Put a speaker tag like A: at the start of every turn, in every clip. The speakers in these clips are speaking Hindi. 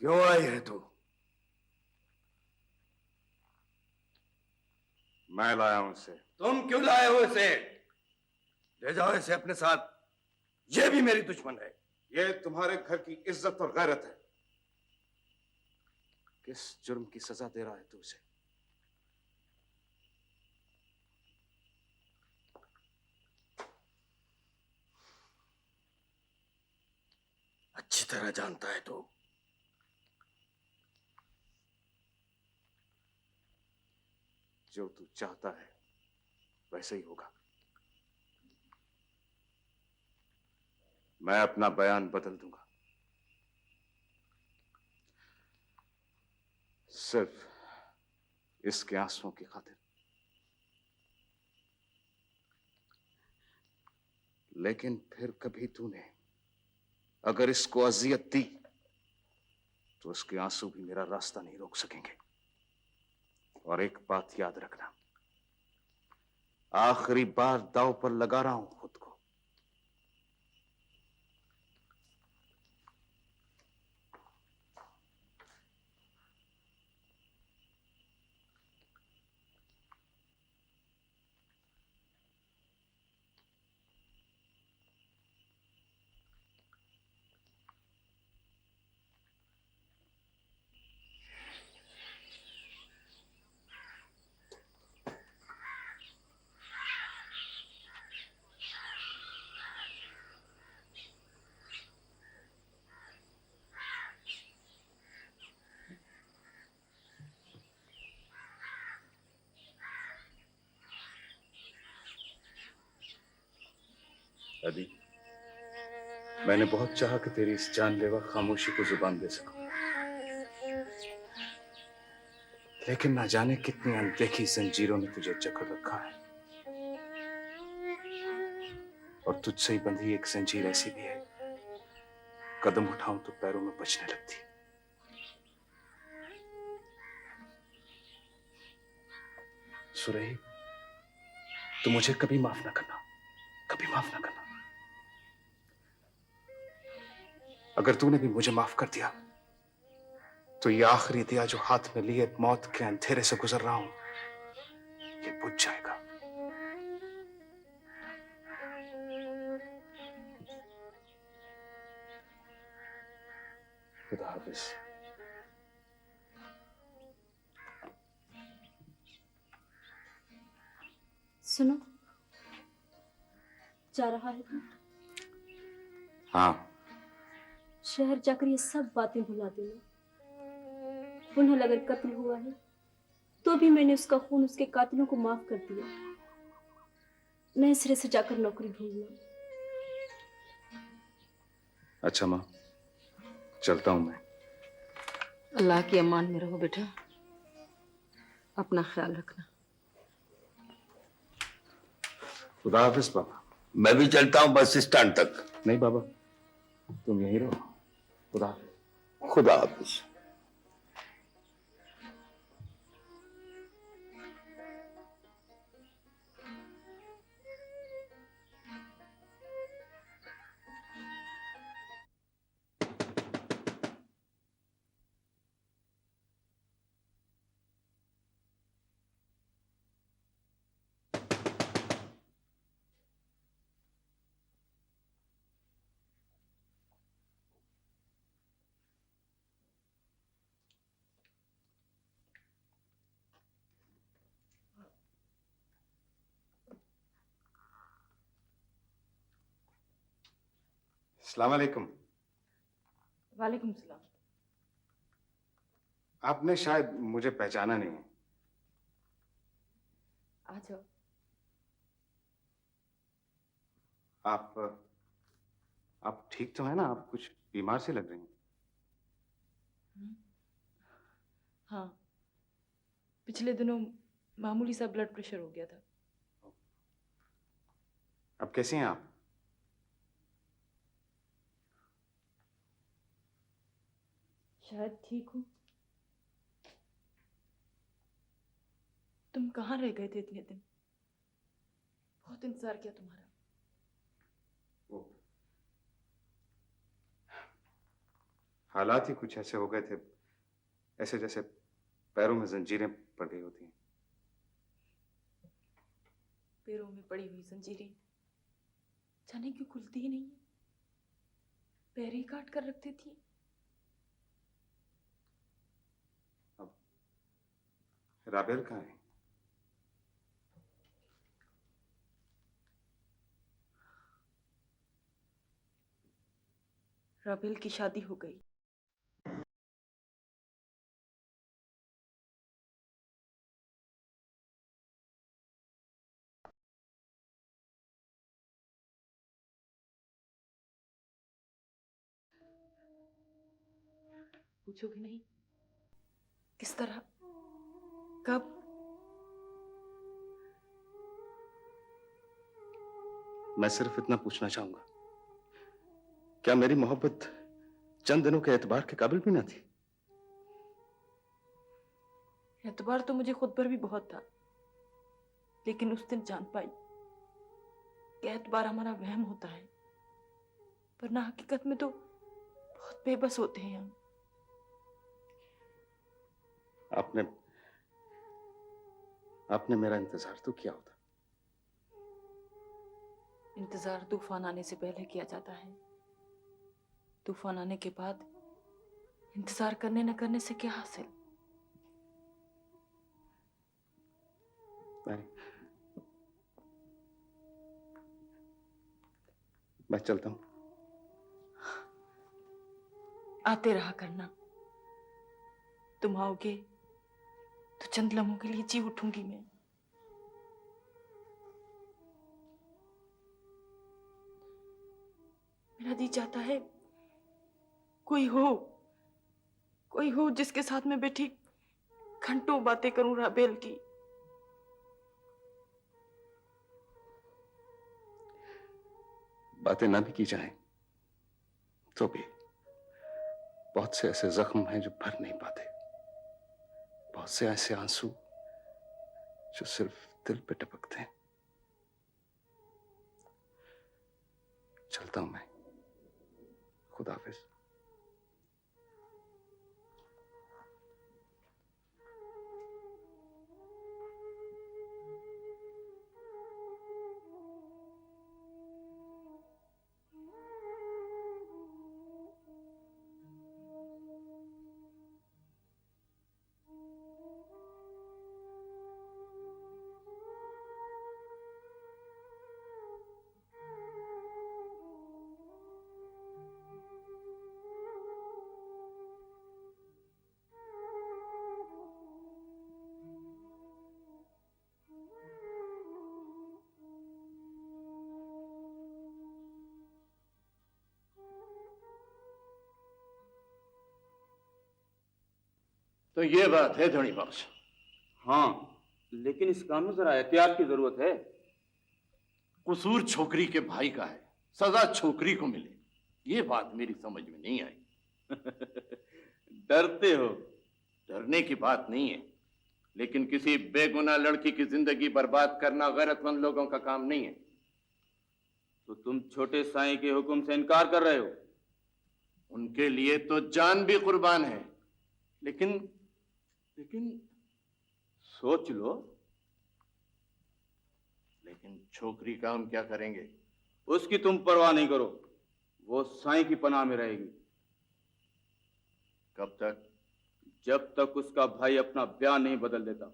A: क्यों आई है तू?
B: मैं लाया हूं इसे।
A: तुम क्यों लाए हो इसे? ले जाओ इसे अपने साथ। ये भी मेरी दुश्मन है।
B: ये तुम्हारे घर की इज्जत और गैरत है। किस जुर्म की सजा दे रहा है तू उसे?
A: अच्छी तरह जानता है तू।
B: जो तू चाहता है वैसे ही होगा। मैं अपना बयान बदल दूंगा, सिर्फ इसके आंसुओं की खातिर। लेकिन फिर कभी तूने अगर इसको अजियत दी तो उसके आंसू भी मेरा रास्ता नहीं रोक सकेंगे। और एक बात याद रखना, आखिरी बार दांव पर लगा रहा हूं खुद को। अदी, मैंने बहुत चाहा कि तेरी इस जानलेवा खामोशी को जुबान दे सकूं, लेकिन ना जाने कितनी अनदेखी जंजीरों ने तुझे जकड़ रखा है। और तुझसे ही बंधी एक जंजीर ऐसी भी है, कदम उठाऊं तो पैरों में बचने लगती। सुरही, तू मुझे कभी माफ ना करना, कभी माफ ना करना। अगर तूने भी मुझे माफ कर दिया तो ये आखिरी दिया जो हाथ में लिए मौत के अंधेरे से गुजर रहा हूं, ये बुझ जाएगा। खुदा हाफिज।
C: सुनो, जा रहा है तू?
B: हाँ।
C: शहर जाकर ये सब बातें भुला देना। पुनः अगर कत्ल हुआ है तो भी मैंने उसका खून उसके कातिलों को माफ कर दिया। नए सिरे से जाकर नौकरी ढूंढना।
B: अच्छा माँ, चलता हूं मैं।
D: अल्लाह की अमान में रहो बेटा, अपना ख्याल रखना।
B: खुदा हाफिज बाबा।
A: मैं भी चलता हूं बस स्टैंड तक।
B: नहीं बाबा, तुम यहीं रहो। खुदा हाफिज।
A: खुदा हाफिज।
B: अस्सलाम वालेकुम।
D: वालेकुम सलाम।
B: आपने शायद मुझे पहचाना नहीं है।
D: आ जाओ।
B: आप ठीक तो है ना? आप कुछ बीमार से लग रही हैं।
D: हाँ, पिछले दिनों मामूली सा ब्लड प्रेशर हो गया था।
B: अब कैसी हैं आप?
D: शायद ठीक हूँ। तुम कहाँ रह गए थे इतने दिन? बहुत इंतजार किया तुम्हारा।
B: हालात ही कुछ ऐसे हो गए थे, ऐसे जैसे पैरों में जंजीरें पड़ गई होती हैं।
D: पैरों में पड़ी हुई जंजीरें जाने क्यों खुलती ही नहीं, पैर ही काट कर रख देती है।
B: अब राबेल कहाँ है?
D: राबेल की शादी हो गई। पूछोगे नहीं किस तरह, कब?
B: मैं सिर्फ इतना पूछना चाहूंगा, क्या मेरी मोहब्बत चंद दिनों के एतबार के काबिल भी ना थी?
D: एतबार तो मुझे खुद पर भी बहुत था, लेकिन उस दिन जान पाई कि एतबार हमारा वहम होता है, वरना हकीकत में तो बहुत बेबस होते हैं हम।
B: आपने मेरा इंतजार तो किया होता।
D: इंतजार तूफान आने से पहले किया जाता है, तूफान आने के बाद इंतजार करने न करने से क्या हासिल।
B: मैं चलता हूं।
D: आते रहा करना, तुम आओगे तो चंद लम्हों के लिए जी उठूंगी मैं। मेरा जी चाहता है कोई हो जिसके साथ मैं बैठी घंटों बातें करूं राबेल की।
B: बातें ना भी की जाएं तो भी बहुत से ऐसे जख्म हैं जो भर नहीं पाते, बहुत से ऐसे आंसू जो सिर्फ दिल पे टपकते हैं। चलता हूं मैं। खुदा हाफिज।
E: तो ये बात है धनी बख्श।
F: हाँ, लेकिन इस काम में जरा एहतियात की जरूरत है।
E: कसूर छोकरी के भाई का है, सजा छोकरी को मिले, ये बात मेरी समझ में नहीं आई।
F: डरते हो?
E: डरने की बात नहीं है, लेकिन किसी बेगुनाह लड़की की जिंदगी बर्बाद करना गैरतमंद लोगों का काम नहीं है।
F: तो तुम छोटे साईं के हुक्म से इनकार कर रहे हो?
E: उनके लिए तो जान भी कुर्बान है, लेकिन
F: सोच लो।
E: लेकिन छोकरी का हम क्या करेंगे?
F: उसकी तुम परवाह नहीं करो, वो साईं की पनाह में रहेगी।
E: कब तक?
F: जब तक उसका भाई अपना बयान नहीं बदल देता।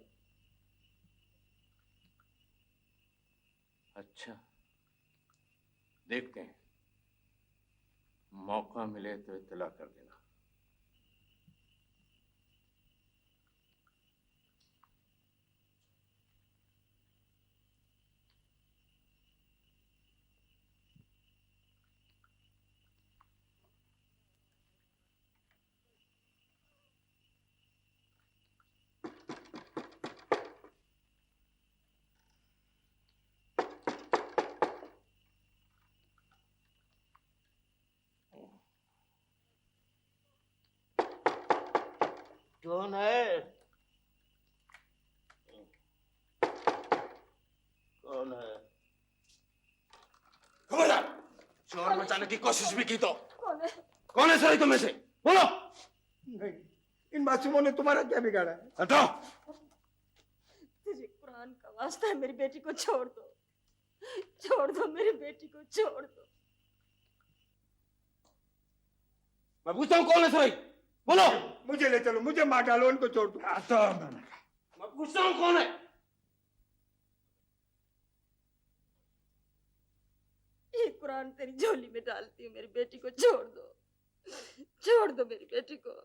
E: अच्छा, देखते हैं, मौका मिले तो इत्तला कर देना।
G: कौन है? कौन है?
A: खबरदार! शोर मचाने की कोशिश भी की तो कौन है सर तुम में से? बोलो।
G: नहीं, इन मासूमों ने तुम्हारा क्या बिगाड़ा है?
A: हटाओ।
D: तुझे कुरान का वास्ता है, मेरी बेटी को छोड़ दो, छोड़ दो, मेरी बेटी को छोड़ दो।
A: मैं पूछता हूँ कौन है सही, बोलो।
G: मुझे ले चलो, मुझे मार डालो, उनको छोड़ दो।
A: मैं पूछता हूँ कौन है।
D: ये कुरान तेरी झोली में डालती हूँ, मेरी बेटी को छोड़ दो, छोड़ दो मेरी बेटी को।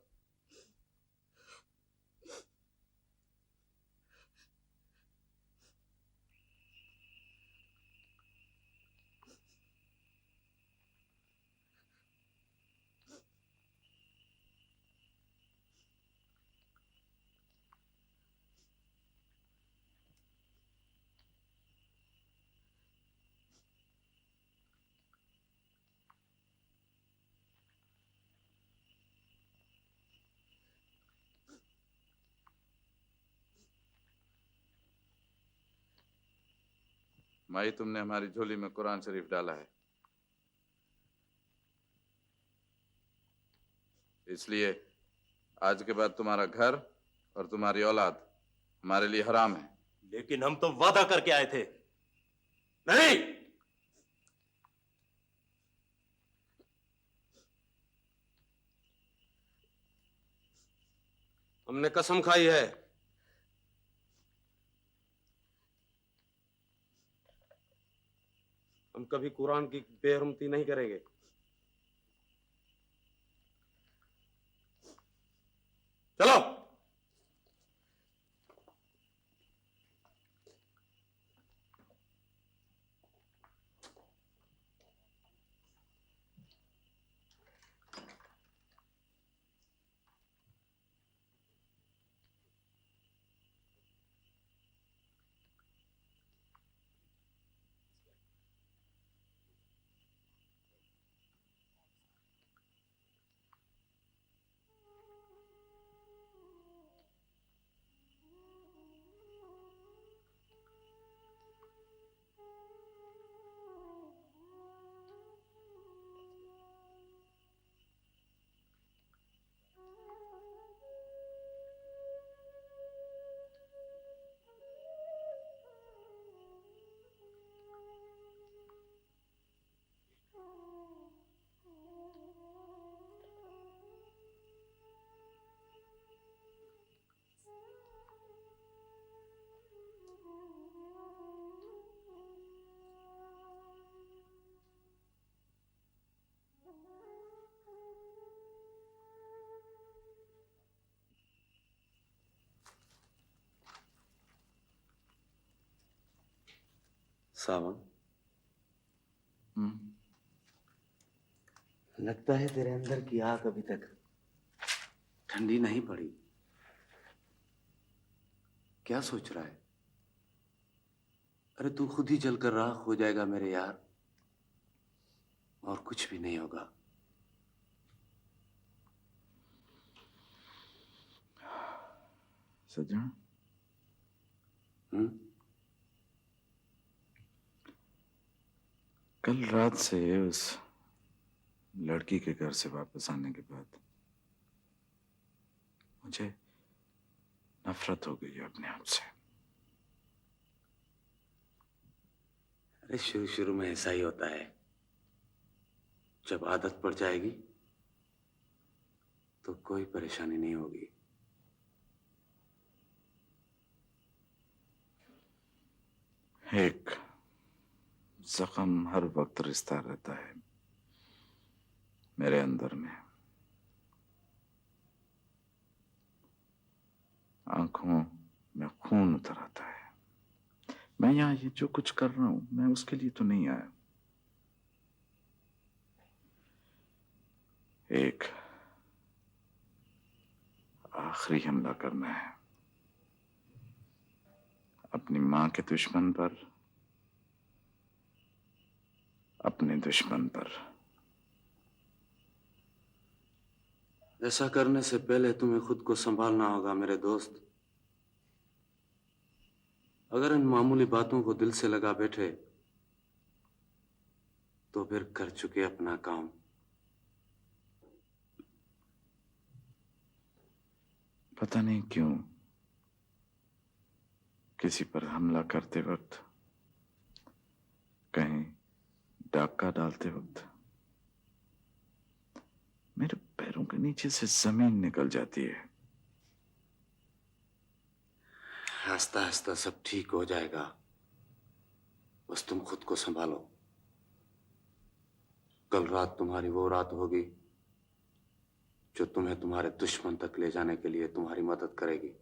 B: माई, तुमने हमारी झोली में कुरान शरीफ डाला है, इसलिए आज के बाद तुम्हारा घर और तुम्हारी औलाद हमारे लिए हराम है।
H: लेकिन हम तो वादा करके आए थे।
A: नहीं, हमने कसम खाई है। हम कभी कुरान की बेहरमती नहीं करेंगे। चलो। सावन, लगता है तेरे अंदर की आग अभी तक ठंडी नहीं पड़ी। क्या सोच रहा है? अरे तू खुद ही जलकर राख हो जाएगा मेरे यार, और कुछ भी नहीं होगा।
B: सज्जन, कल रात से उस लड़की के घर से वापस आने के बाद मुझे नफरत हो गई है अपने आप से।
H: अरे शुरू शुरू में ऐसा ही होता है, जब आदत पड़ जाएगी तो कोई परेशानी नहीं होगी।
B: एक जख्म हर वक्त रिश्ता रहता है मेरे अंदर में। आंखों में खून उतर आता है। मैं यहाँ ये जो कुछ कर रहा हूं, मैं उसके लिए तो नहीं आया। एक आखिरी हमला करना है अपनी मां के दुश्मन पर, अपने दुश्मन पर।
H: ऐसा करने से पहले तुम्हें खुद को संभालना होगा मेरे दोस्त। अगर इन मामूली बातों को दिल से लगा बैठे तो फिर कर चुके अपना काम।
I: पता नहीं क्यों किसी पर हमला करते वक्त, कहीं डाका डालते वक्त मेरे पैरों के नीचे से जमीन निकल जाती है।
H: हंसता हंसता सब ठीक हो जाएगा, बस तुम खुद को संभालो। कल रात तुम्हारी वो रात होगी जो तुम्हें तुम्हारे दुश्मन तक ले जाने के लिए तुम्हारी मदद करेगी।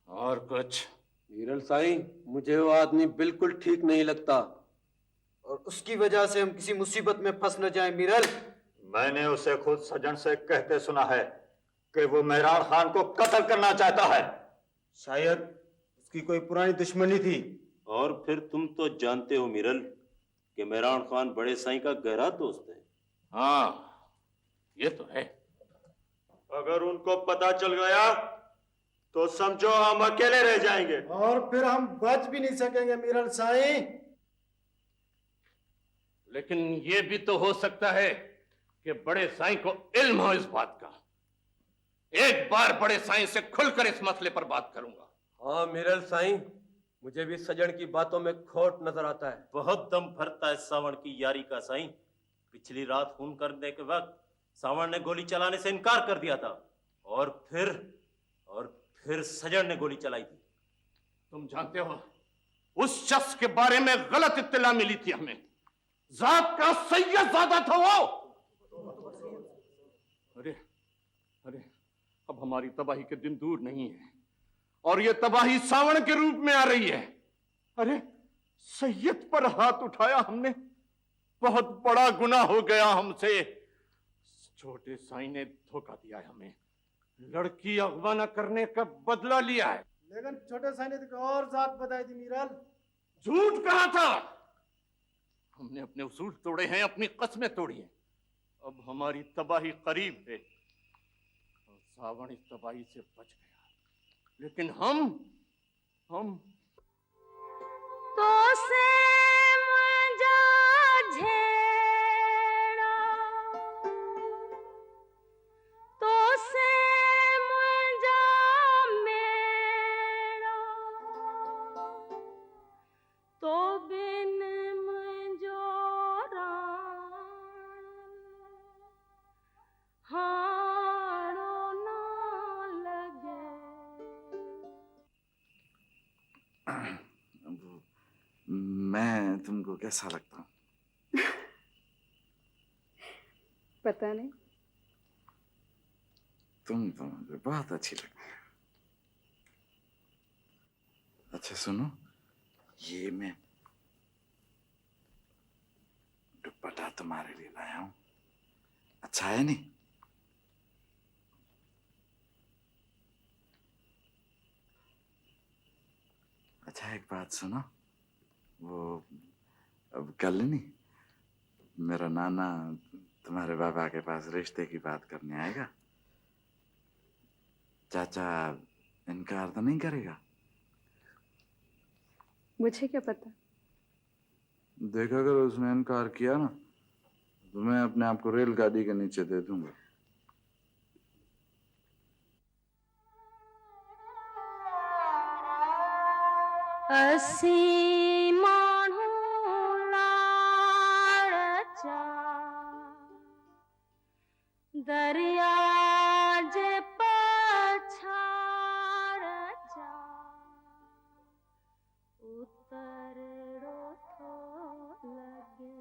E: और कुछ?
A: मीरल साईं, मुझे वो आदमी बिल्कुल ठीक नहीं लगता,
J: और उसकी वजह से हम किसी मुसीबत में फंस न जाएं। मीरल,
K: मैंने उसे खुद सजन से कहते सुना है कि वो मेहरान खान को कत्ल करना चाहता है।
J: शायद उसकी कोई पुरानी दुश्मनी थी।
F: और फिर तुम तो जानते हो मीरल कि मेहरान खान बड़े साईं का गहरा दोस्त है।
E: हाँ, ये तो है।
K: अगर उनको पता चल गया तो समझो हम अकेले रह जाएंगे।
J: और फिर हम बच भी नहीं सकेंगे मीरल साईं।
E: लेकिन ये भी तो हो सकता है कि बड़े साईं को इल्म हो इस बात का। एक बार बड़े साईं से खुलकर इस मसले पर बात करूंगा।
A: हाँ मीरल साईं, मुझे भी सजन की बातों में खोट नजर आता है।
F: बहुत दम भरता है सावण की यारी का साईं। पिछली रात खून करने के वक्त सावण ने गोली चलाने से इनकार कर दिया था, और फिर सजन ने गोली चलाई थी।
E: तुम जानते हो, उस शख्स के बारे में गलत इत्तला मिली थी हमें। जात का सैयदजादा था वो। अरे अरे, अब हमारी तबाही के दिन दूर नहीं है, और ये तबाही सावण के रूप में आ रही है। अरे, सैयद पर हाथ उठाया हमने, बहुत बड़ा गुनाह हो गया हमसे। छोटे साईं ने धोखा दिया है हमें, लड़की अगवा न करने का बदला लिया है।
J: लेकिन छोटे साईं ने तो और जात बताई थी मीरल।
E: झूठ कहा था। हमने अपने उसूल तोड़े हैं, अपनी कस्में तोड़ी हैं। अब हमारी तबाही करीब है, और सावण इस तबाही से बच गया। लेकिन हम
C: तो से मुझा झेड़ा, तो से मुझा मेरा, तो बिन मुझो हारो ना लगे।
I: मैं तुमको कैसा लगता हूँ?
C: पता नहीं।
I: तुम तो मुझे बहुत अच्छी लगती है। अच्छा सुनो, ये मैं दुपट्टा तुम्हारे लिए लाया हूँ। अच्छा है नहीं? अच्छा एक बात सुनो, वो अब कल नहीं मेरा नाना तुम्हारे बाबा के पास रिश्ते की बात करने आएगा। चाचा इनकार तो नहीं करेगा?
C: मुझे क्या पता।
I: देखा अगर उसने इनकार किया ना, तो मैं अपने आप को रेलगाड़ी के नीचे दे दूंगा।
C: असी मानू लाड़चा दरिया जे पछाड़ जा उतरड़ो थो लगे।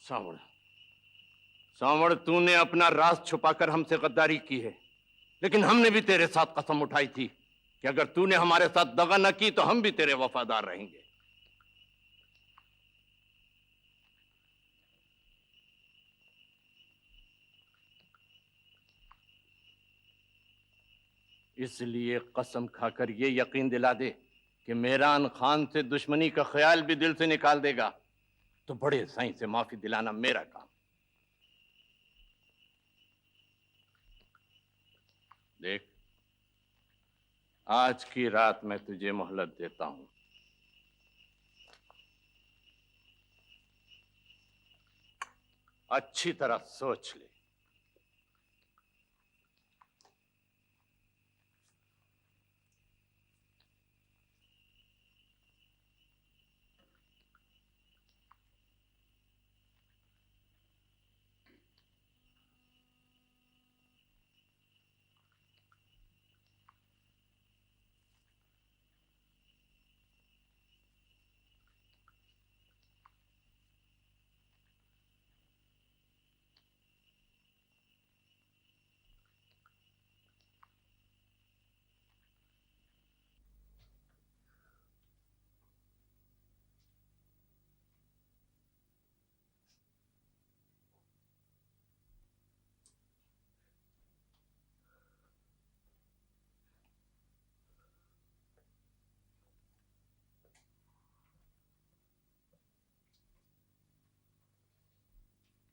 E: सावण, सावण, तूने अपना राज छुपाकर हमसे गद्दारी की है, लेकिन हमने भी तेरे साथ कसम उठाई थी कि अगर तूने हमारे साथ दगा न की तो हम भी तेरे वफादार रहेंगे। इसलिए कसम खाकर ये यकीन दिला दे कि मेरान खान से दुश्मनी का ख्याल भी दिल से निकाल देगा, तो बड़े साईं से माफी दिलाना मेरा काम। देख, आज की रात मैं तुझे मोहलत देता हूं। अच्छी तरह सोच ले।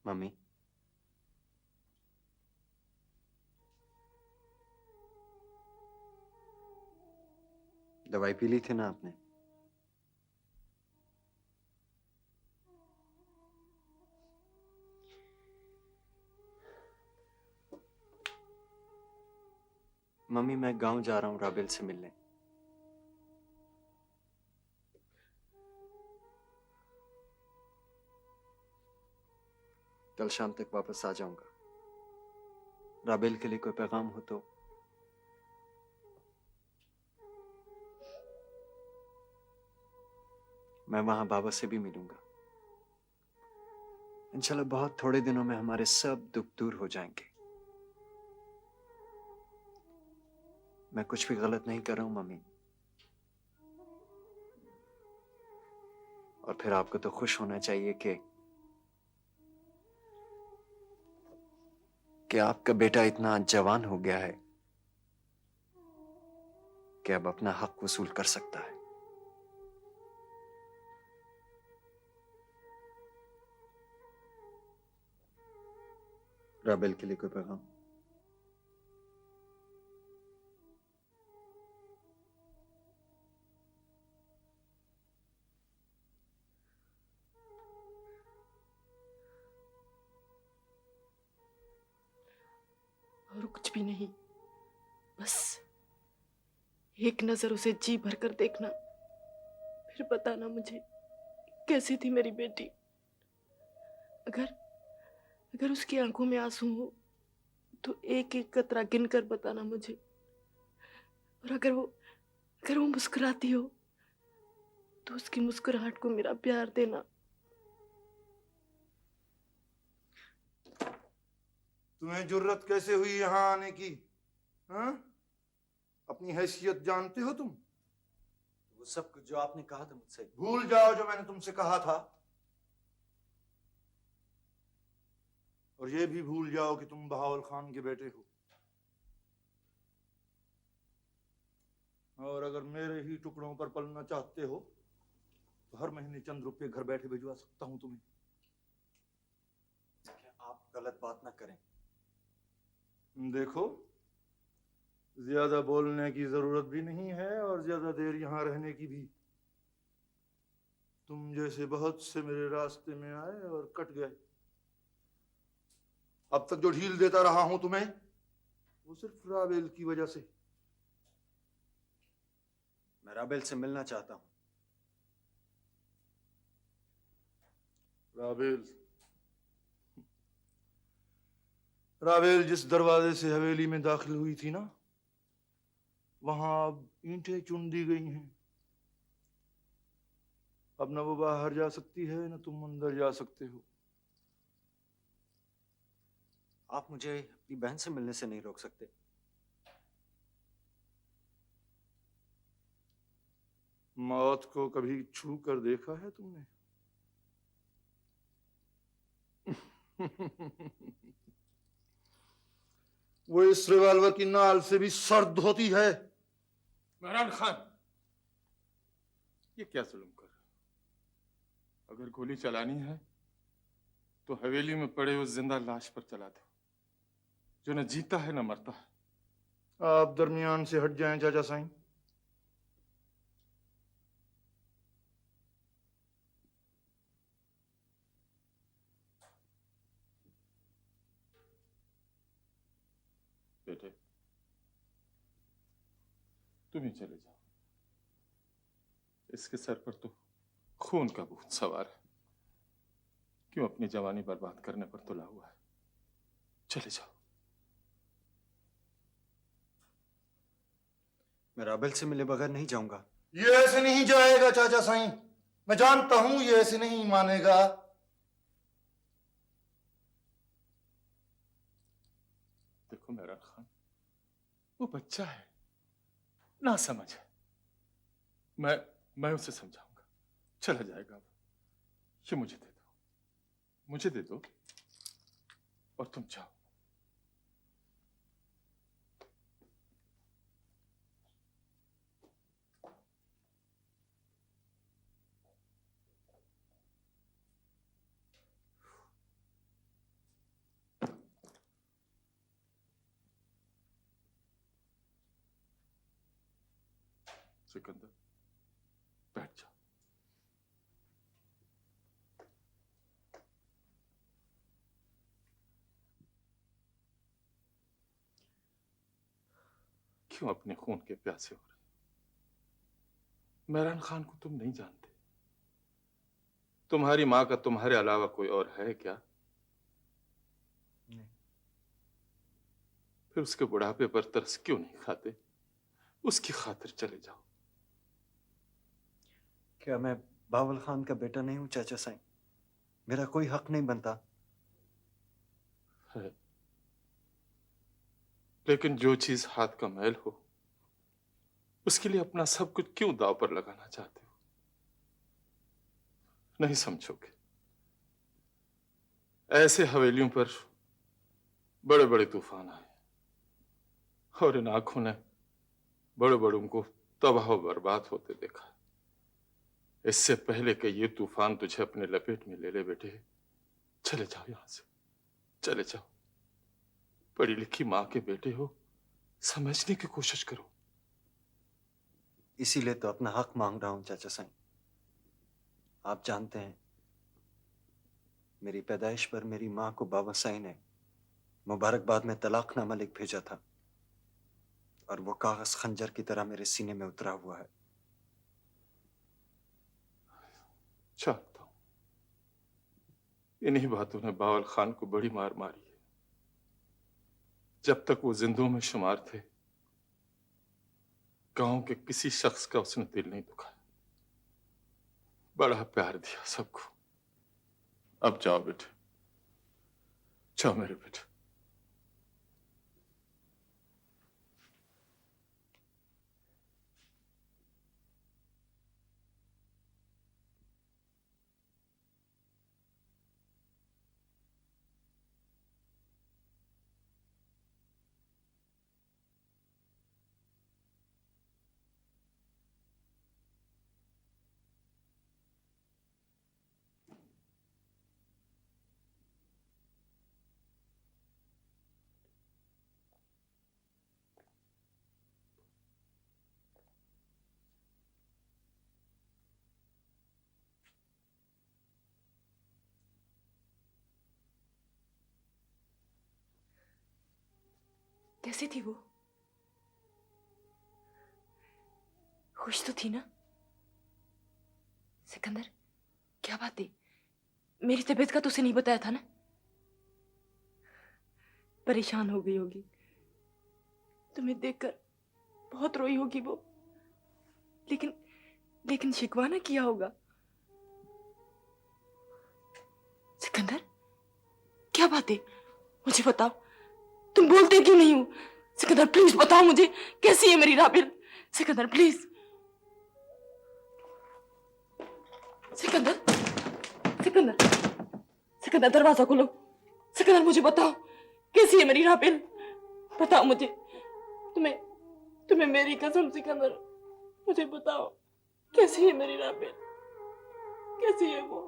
J: मम्मी, दवाई पी ली थी ना आपने? मम्मी, मैं गांव जा रहा हूं राबेल से मिलने। कल शाम तक वापस आ जाऊंगा। राबेल के लिए कोई पैगाम हो तो? मैं वहां बाबा से भी मिलूंगा। इंशाल्लाह बहुत थोड़े दिनों में हमारे सब दुख दूर हो जाएंगे। मैं कुछ भी गलत नहीं कर रहा हूं मम्मी। और फिर आपको तो खुश होना चाहिए कि आपका बेटा इतना जवान हो गया है कि अब अपना हक वसूल कर सकता है। राबेल के लिए कोई पैगाम?
D: और कुछ भी नहीं, बस एक नजर उसे जी भर कर देखना, फिर बताना मुझे कैसी थी मेरी बेटी। अगर अगर उसकी आंखों में आंसू हो तो एक एक कतरा गिनकर बताना मुझे। और अगर वो मुस्कुराती हो तो उसकी मुस्कुराहट को मेरा प्यार देना।
G: तुम्हें जुर्रत कैसे हुई यहां आने की? हाँ? अपनी हैसियत जानते हो तुम?
J: वो सब कुछ जो आपने कहा था मुझसे
G: भूल जाओ जो मैंने तुमसे कहा था, और ये भी भूल जाओ कि तुम बहावल खान के बेटे हो। और अगर मेरे ही टुकड़ों पर पलना चाहते हो तो हर महीने चंद रुपए घर बैठे भिजवा सकता हूं तुम्हें।
J: आप गलत बात ना करें।
G: देखो, ज्यादा बोलने की जरूरत भी नहीं है और ज्यादा देर यहां रहने की भी। तुम जैसे बहुत से मेरे रास्ते में आए और कट गए। अब तक जो ढील देता रहा हूं तुम्हें, वो सिर्फ राबेल की वजह से।
J: मैं राबेल से मिलना चाहता हूं।
G: राबेल जिस दरवाजे से हवेली में दाखिल हुई थी ना, वहां अब ईंटें चुन दी गई हैं। अब न वो बाहर जा सकती है न तुम अंदर जा सकते हो।
J: आप मुझे अपनी बहन से मिलने से नहीं रोक सकते?
G: मौत को कभी छू कर देखा है तुमने? वो इस रिवॉल्वर की नाल से भी सर्द होती है।
E: मेहरान खान, ये क्या जुल्म कर रहे हो? अगर गोली चलानी है तो हवेली में पड़े उस जिंदा लाश पर चला दो, जो न जीता है न मरता है।
G: आप दरमियान से हट जाएं चाचा साईं।
E: बेटे, तुम ही चले जाओ। इसके सर पर तो खून का भूत सवार है। क्यों अपनी जवानी बर्बाद करने पर तुला हुआ है? चले जाओ।
J: मैं राबेल से मिले बगैर नहीं जाऊंगा।
G: ये ऐसे नहीं जाएगा चाचा साईं। मैं जानता हूं ये ऐसे नहीं मानेगा।
E: देखो मेहरान खान, वो बच्चा है, ना समझ है। मैं उसे समझाऊंगा, चला जाएगा। ये मुझे दे दो, मुझे दे दो और तुम जाओ। सिकंदर, बैठ जाओ। क्यों अपने खून के प्यासे हो रहे? मेहरान खान को तुम नहीं जानते। तुम्हारी मां का तुम्हारे अलावा कोई और है क्या?
J: नहीं।
E: फिर उसके बुढ़ापे पर तरस क्यों नहीं खाते? उसकी खातिर चले जाओ।
J: क्या मैं बावल खान का बेटा नहीं हूं चाचा साईं? मेरा कोई हक नहीं बनता?
E: है, लेकिन जो चीज हाथ का मैल हो, उसके लिए अपना सब कुछ क्यों दांव पर लगाना चाहते हो? नहीं समझोगे। ऐसे हवेलियों पर बड़े बड़े तूफान आए और इन आंखों ने बड़े बड़ों को तबाह और बर्बाद होते देखा। इससे पहले कि ये तूफान तुझे अपने लपेट में ले ले बेटे, चले जाओ यहां से, चले जाओ। पढ़ी लिखी मां के बेटे हो, समझने की कोशिश करो।
J: इसीलिए तो अपना हक मांग रहा हूं चाचा साईं। आप जानते हैं, मेरी पैदाइश पर मेरी मां को बाबा साईं ने मुबारकबाद में तलाकनामा लिख भेजा था, और वो कागज खंजर की तरह मेरे सीने में उतरा हुआ है।
E: चाहता हूं, इन्हीं बातों ने बावल खान को बड़ी मार मारी है। जब तक वो जिंदों में शुमार थे, गांव के किसी शख्स का उसने दिल नहीं दुखाया। बड़ा प्यार दिया सबको। अब जाओ बेटे, जाओ मेरे बेटे।
D: कैसी थी वो? खुश तो थी ना? सिकंदर, क्या बात है? मेरी तबीयत का तो उसे नहीं बताया था ना? परेशान हो गई होगी, तुम्हें देखकर बहुत रोई होगी वो। लेकिन शिकवा ना किया होगा। सिकंदर, क्या बात है? मुझे बताओ, तुम बोलते क्यों नहीं हो? सिकंदर प्लीज बताओ मुझे, कैसी है मेरी राबिल? सिकंदर प्लीज। सिकंदर, सिकंदर, सिकंदर दरवाजा खोलो। सिकंदर मुझे बताओ, कैसी है मेरी राबिल? बताओ मुझे, तुम्हें तुम्हें मेरी कसम सिकंदर, मुझे बताओ कैसी है मेरी राबेल, कैसी है वो?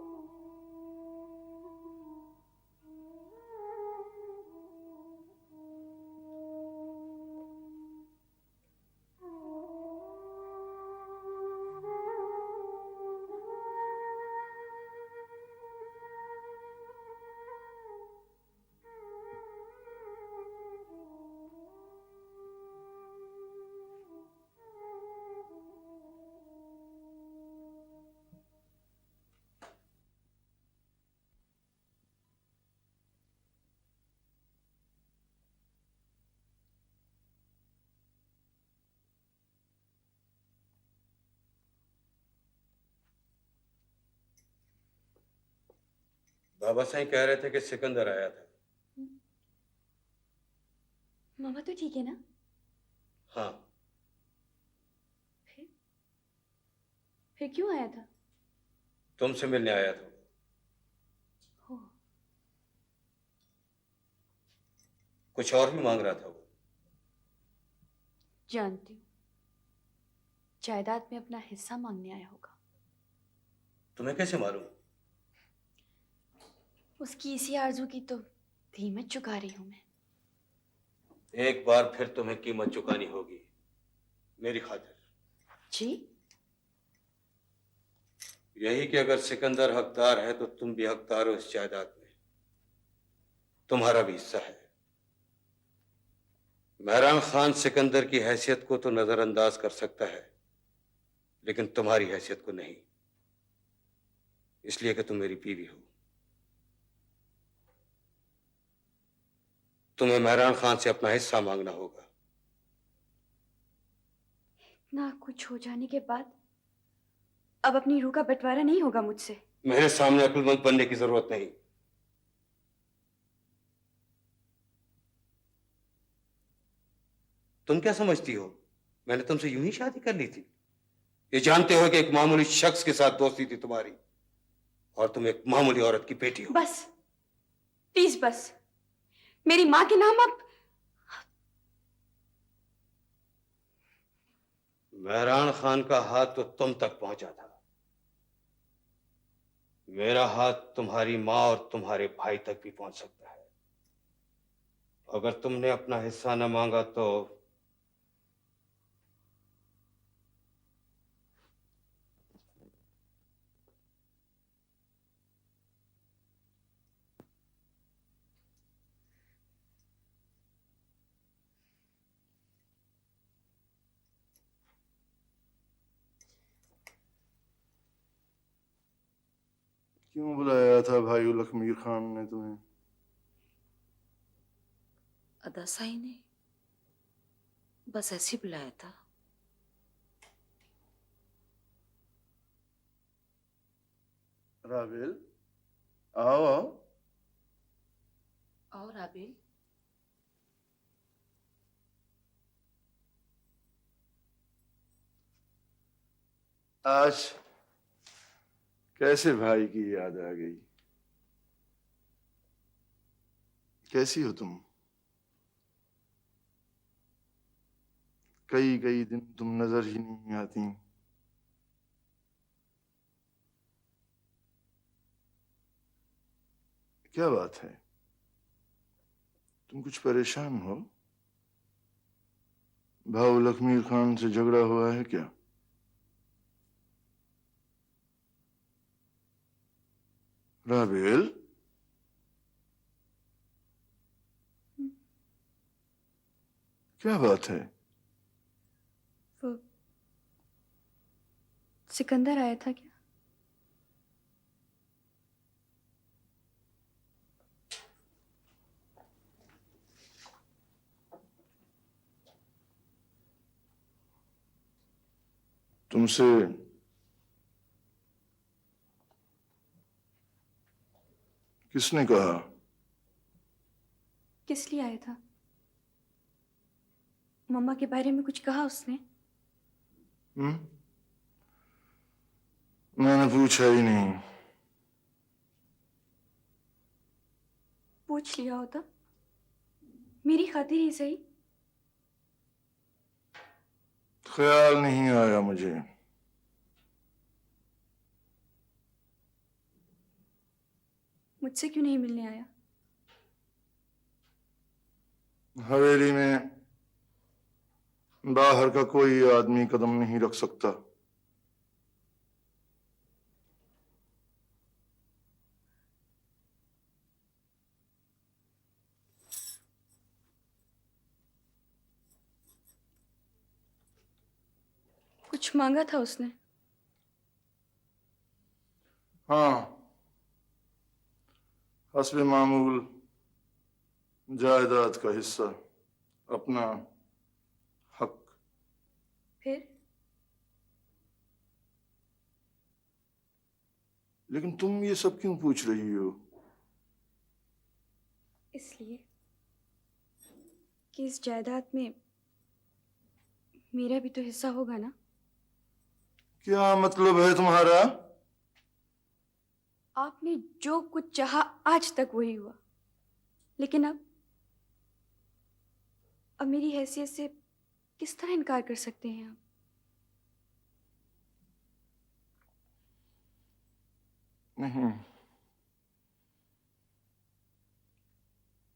H: बाबा साईं कह रहे थे कि सिकंदर आया था।
C: मामा तो ठीक है ना?
H: हाँ।
C: फिर क्यों आया था?
H: तुमसे मिलने आया था।
C: हो,
H: कुछ और भी मांग रहा था वो।
C: जानती हूँ, जायदाद में अपना हिस्सा मांगने आया होगा।
H: तुम्हें कैसे मालूम?
C: उसकी इसी आरजू की तो कीमत चुका रही हूं मैं।
H: एक बार फिर तुम्हें कीमत चुकानी होगी मेरी खातिर।
C: जी?
H: यही कि अगर सिकंदर हकदार है तो तुम भी हकदार हो इस जायदाद में, तुम्हारा भी हिस्सा है। महरान खान सिकंदर की हैसियत को तो नजरअंदाज कर सकता है, लेकिन तुम्हारी हैसियत को नहीं, इसलिए कि तुम मेरी बीवी हो। तुम्हें महरान खान से अपना हिस्सा मांगना होगा।
C: ना कुछ हो जाने के बाद अब अपनी रूह का बंटवारा नहीं होगा मुझसे।
H: मेरे सामने अक्लमंद बनने की जरूरत नहीं। तुम क्या समझती हो मैंने तुमसे यूं ही शादी कर ली थी? ये जानते हो कि एक मामूली शख्स के साथ दोस्ती थी तुम्हारी, और तुम एक मामूली औरत की बेटी हो।
C: बस, प्लीज बस। मेरी माँ के नाम अब।
H: महरान खान का हाथ तो तुम तक पहुंचा था, मेरा हाथ तुम्हारी माँ और तुम्हारे भाई तक भी पहुंच सकता है। अगर तुमने अपना हिस्सा न मांगा तो
G: क्यों बुलाया था भाई लखमीर खान ने तुम्हें?
L: अदा साईं ने बस ऐसे ही बुलाया था।
G: राबेल, आओ आओ।
L: आओ राबेल।
G: आज कैसे भाई की याद आ गई? कैसी हो तुम? कई कई दिन तुम नजर ही नहीं आती। क्या बात है? तुम कुछ परेशान हो? भाऊ लखमीर खान से झगड़ा हुआ है क्या? राबेल, क्या बात है?
C: वो सिकंदर आया था क्या?
G: तुमसे किसने कहा?
C: किस लिए आया था? मम्मा के बारे में कुछ कहा उसने?
G: मैंने पूछा ही नहीं।
C: पूछ लिया होता, मेरी खातिर ही सही।
G: ख्याल नहीं आया मुझे।
C: मुझसे क्यों नहीं मिलने आया?
G: हवेली में बाहर का कोई आदमी कदम नहीं रख सकता।
C: कुछ मांगा था उसने?
G: हाँ, हस्बे मामूल जायदाद का हिस्सा, अपना हक।
C: फिर?
G: लेकिन तुम ये सब क्यों पूछ रही हो?
C: इसलिए कि इस जायदाद में मेरा भी तो हिस्सा होगा ना।
G: क्या मतलब है तुम्हारा?
C: आपने जो कुछ चाहा आज तक वही हुआ, लेकिन अब मेरी हैसियत से किस तरह इनकार कर सकते हैं आप?
G: नहीं,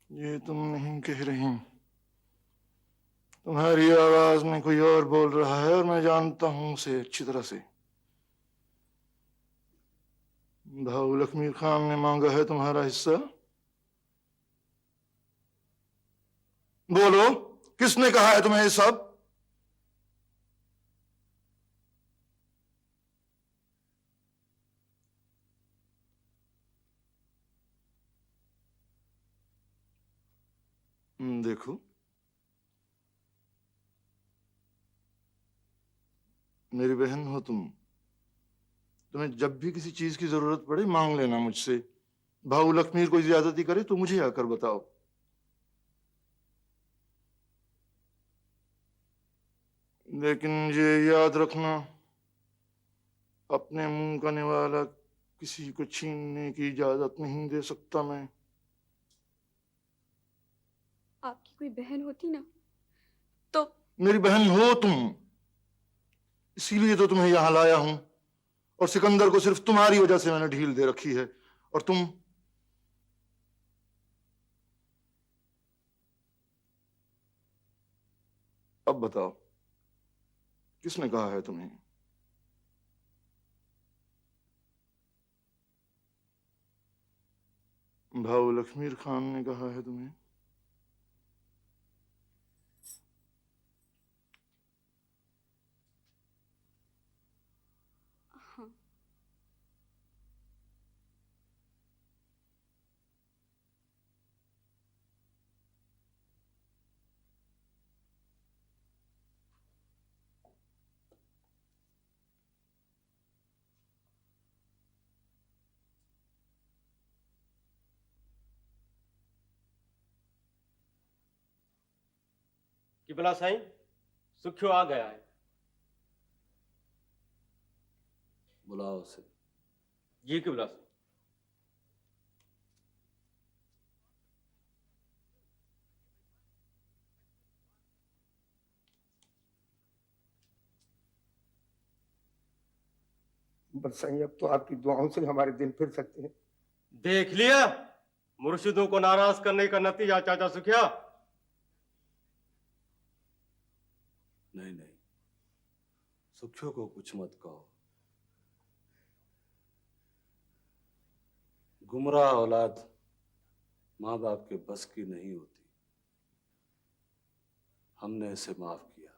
G: ये तुम नहीं कह रही। तुम्हारी आवाज में कोई और बोल रहा है और मैं जानता हूं उसे अच्छी तरह से। भाऊ लक्ष्मी खान ने मांगा है तुम्हारा हिस्सा। बोलो, किसने कहा है तुम्हें ये सब? देखो, मेरी बहन हो तुम। तुम्हें जब भी किसी चीज की जरूरत पड़े मांग लेना मुझसे। भाऊ लक्ष्मीर कोई ज्यादती करे तो मुझे आकर बताओ। लेकिन ये याद रखना, अपने मुंह का निवाला किसी को छीनने की इजाजत नहीं दे सकता मैं।
C: आपकी कोई बहन होती ना तो।
G: मेरी बहन हो तुम, इसीलिए तो तुम्हें यहां लाया हूं। और सिकंदर को सिर्फ तुम्हारी वजह से मैंने ढील दे रखी है। और तुम अब बताओ, किसने कहा है तुम्हें? भाऊ लक्ष्मीर खान ने कहा है तुम्हें?
C: हाँ।
F: किबला साईं, सुखियो आ गया है।
A: बुलाओ उसे।
F: जी किबला साईं।
M: बस सही, अब तो आपकी दुआओं से हमारे दिन फिर सकते हैं।
F: देख लिया मुर्शिदों को नाराज करने का नतीजा चाचा सुखिया।
A: नहीं नहीं, सुखियो को कुछ मत कहो। गुमराह औलाद माँ बाप के बस की नहीं होती। हमने इसे माफ किया।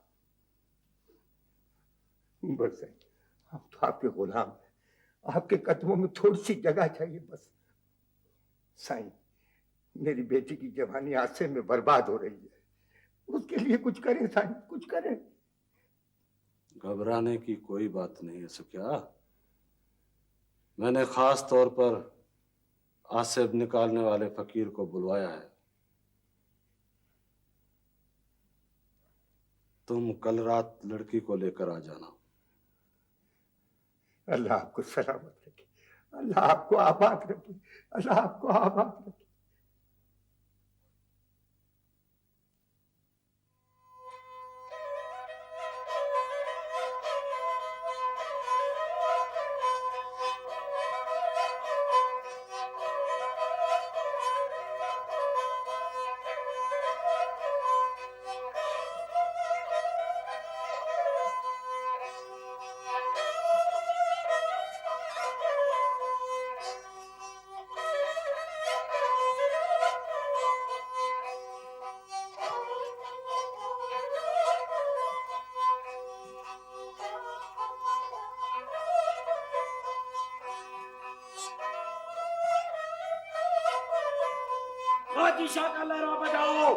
M: बस सही, हम तो आपके गुलाम हैं। आपके कदमों में थोड़ी सी जगह चाहिए बस। साईं, मेरी बेटी की जवानी हादसे में बर्बाद हो रही है, उसके लिए कुछ करें साईं, कुछ करें।
A: घबराने की कोई बात नहीं है सुखिया। मैंने खास तौर पर आसिफ निकालने वाले फकीर को बुलवाया है। तुम कल रात लड़की को लेकर आ जाना।
M: अल्लाह आपको सलामत रखे, अल्लाह आपको आबाद रखे, अल्लाह आपको आबाद रखे।
N: फौजी शाह का लहरा बजाओ।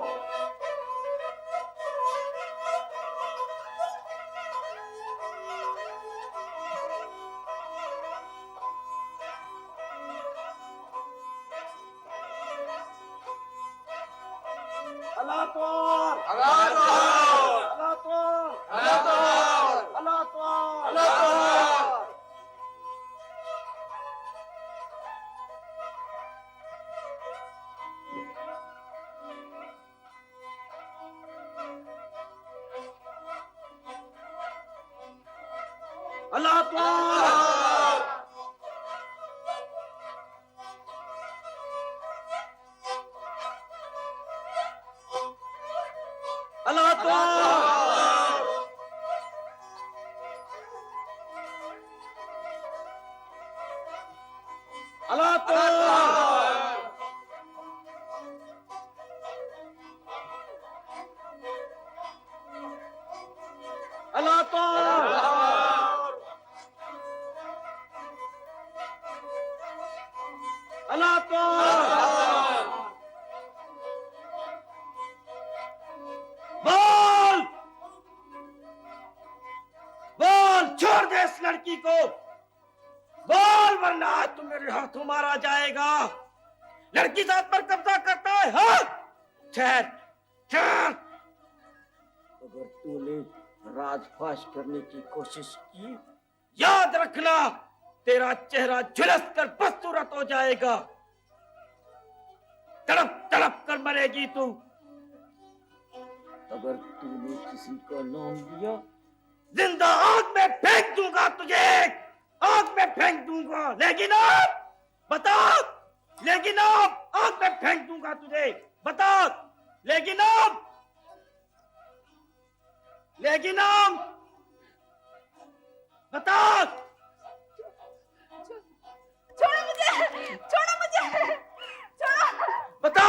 N: अल्लाह तौर, अल्लाह तौर, अल्लाह तौर, अल्लाह तौर, अल्लाह तौर, अल्लाह तौर। अल्लाह तौर, अल्लाह तौर, अल्लाह तौर, अल्लाह तौर, अल्लाह तौर। बोल बोल, छोड़ दे इस लड़की को, बोल वरना आज तुम मेरे हाथों मारा जाएगा। लड़की साथ पर कब्जा करता है, हाँ? ठहर ठहर। अगर तूने राजफाश करने की कोशिश की, याद रखना तेरा चेहरा झुलस कर बदसूरत हो जाएगा। तड़प तड़प कर मरेगी तू। अगर तूने किसी का नाम लिया, जिंदा आग में फेंक दूंगा तुझे, आग में फेंक दूंगा। लेकिन अब बता, लेकिन अब आग में फेंक दूंगा तुझे, बता। लेकिन अब बता।
D: छोड़ो मुझे, छोड़ो मुझे, छोड़ो।
N: बता।